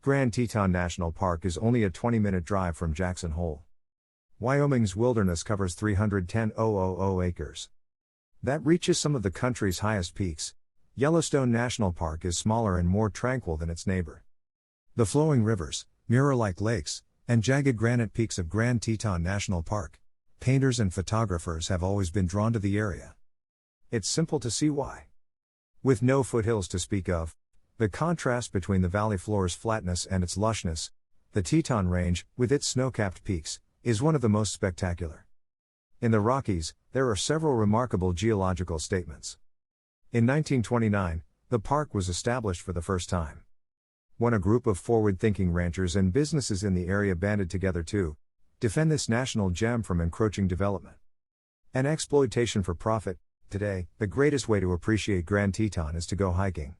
Grand Teton National Park is only a 20-minute drive from Jackson Hole. Wyoming's wilderness covers 310,000 acres. That reaches some of the country's highest peaks. Yellowstone National Park is smaller and more tranquil than its neighbor. The flowing rivers, mirror-like lakes, and jagged granite peaks of Grand Teton National Park, painters and photographers have always been drawn to the area. It's simple to see why. With no foothills to speak of, the contrast between the valley floor's flatness and its lushness, the Teton Range, with its snow-capped peaks, is one of the most spectacular. In the Rockies, there are several remarkable geological statements. In 1929, the park was established for the first time. When a group of forward-thinking ranchers and businesses in the area banded together to defend this national gem from encroaching development and exploitation for profit. Today, the greatest way to appreciate Grand Teton is to go hiking.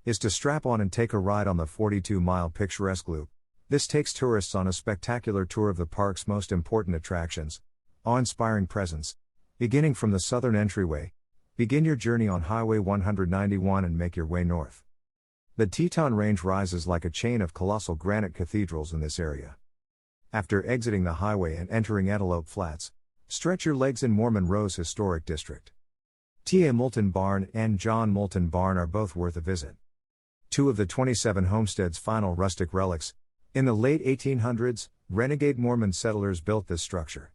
Is to strap on and take a ride on the 42-mile picturesque loop. This takes tourists on a spectacular tour of the park's most important attractions, awe-inspiring presence. Beginning from the southern entryway, begin your journey on Highway 191 and make your way north. The Teton Range rises like a chain of colossal granite cathedrals in this area. After exiting the highway and entering Antelope Flats, stretch your legs in Mormon Rose Historic District. T.A. Moulton Barn and John Moulton Barn are both worth a visit. Two of the 27 homestead's final rustic relics. In the late 1800s, renegade Mormon settlers built this structure.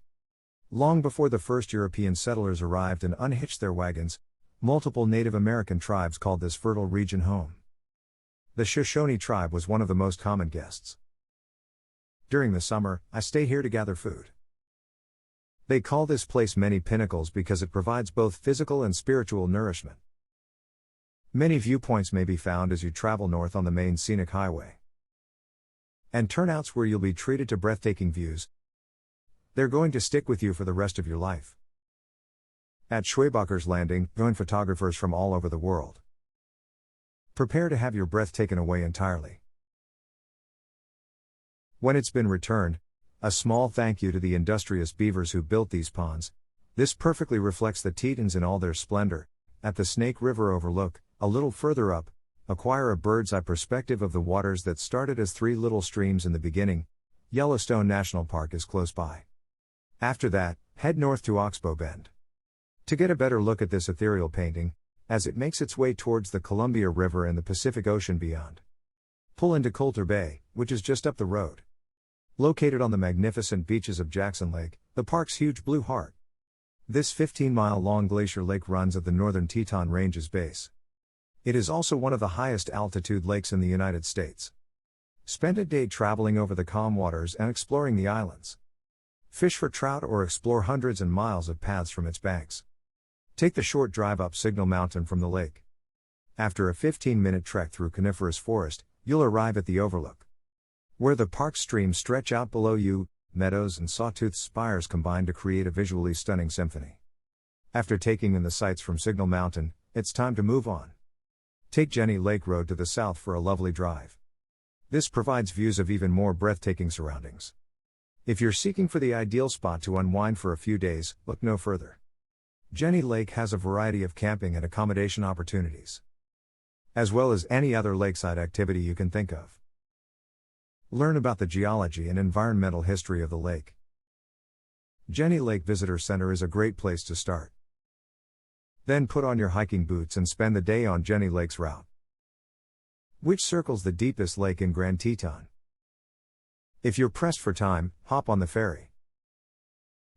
Long before the first European settlers arrived and unhitched their wagons, multiple Native American tribes called this fertile region home. The Shoshone tribe was one of the most common guests. During the summer, I stay here to gather food. They call this place Many Pinnacles because it provides both physical and spiritual nourishment. Many viewpoints may be found as you travel north on the main scenic highway. And turnouts where you'll be treated to breathtaking views. They're going to stick with you for the rest of your life. At Schwebacher's Landing, join photographers from all over the world. Prepare to have your breath taken away entirely. When it's been returned, a small thank you to the industrious beavers who built these ponds. This perfectly reflects the Tetons in all their splendor. At the Snake River overlook, a little further up, acquire a bird's-eye perspective of the waters that started as three little streams in the beginning. Yellowstone National Park is close by. After that, head north to Oxbow Bend. To get a better look at this ethereal painting, as it makes its way towards the Columbia River and the Pacific Ocean beyond. Pull into Coulter Bay, which is just up the road. Located on the magnificent beaches of Jackson Lake, the park's huge blue heart. This 15-mile-long glacier lake runs at the northern Teton Range's base. It is also one of the highest altitude lakes in the United States. Spend a day traveling over the calm waters and exploring the islands. Fish for trout or explore hundreds of miles of paths from its banks. Take the short drive up Signal Mountain from the lake. After a 15-minute trek through coniferous forest, you'll arrive at the overlook. Where the park's streams stretch out below you, meadows and sawtooth spires combine to create a visually stunning symphony. After taking in the sights from Signal Mountain, it's time to move on. Take Jenny Lake Road to the south for a lovely drive. This provides views of even more breathtaking surroundings. If you're seeking for the ideal spot to unwind for a few days, look no further. Jenny Lake has a variety of camping and accommodation opportunities, as well as any other lakeside activity you can think of. Learn about the geology and environmental history of the lake. Jenny Lake Visitor Center is a great place to start. Then put on your hiking boots and spend the day on Jenny Lake's route, which circles the deepest lake in Grand Teton. If you're pressed for time, hop on the ferry.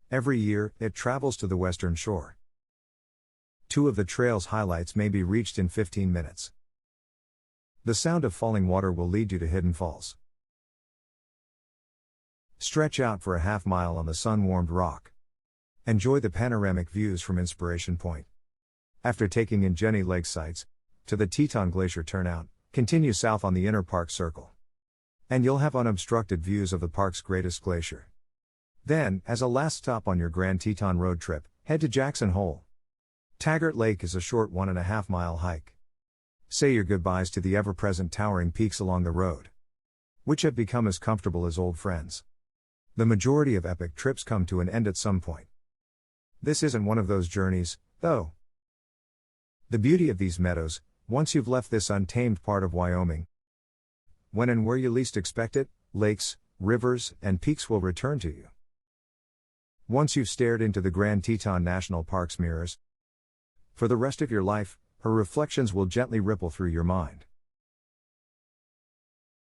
Every year, it travels to the western shore. Two of the trail's highlights may be reached in 15 minutes. The sound of falling water will lead you to Hidden Falls. Stretch out for a half mile on the sun-warmed rock. Enjoy the panoramic views from Inspiration Point. After taking in Jenny Lake sights, to the Teton Glacier turnout, continue south on the inner park circle. And you'll have unobstructed views of the park's greatest glacier. Then, as a last stop on your Grand Teton road trip, head to Jackson Hole. Taggart Lake is a short 1.5-mile hike. Say your goodbyes to the ever-present towering peaks along the road, which have become as comfortable as old friends. The majority of epic trips come to an end at some point. This isn't one of those journeys, though. The beauty of these meadows, once you've left this untamed part of Wyoming, When and where you least expect it, lakes, rivers, and peaks will return to you. Once you've stared into the Grand Teton National Park's mirrors, for the rest of your life, her reflections will gently ripple through your mind.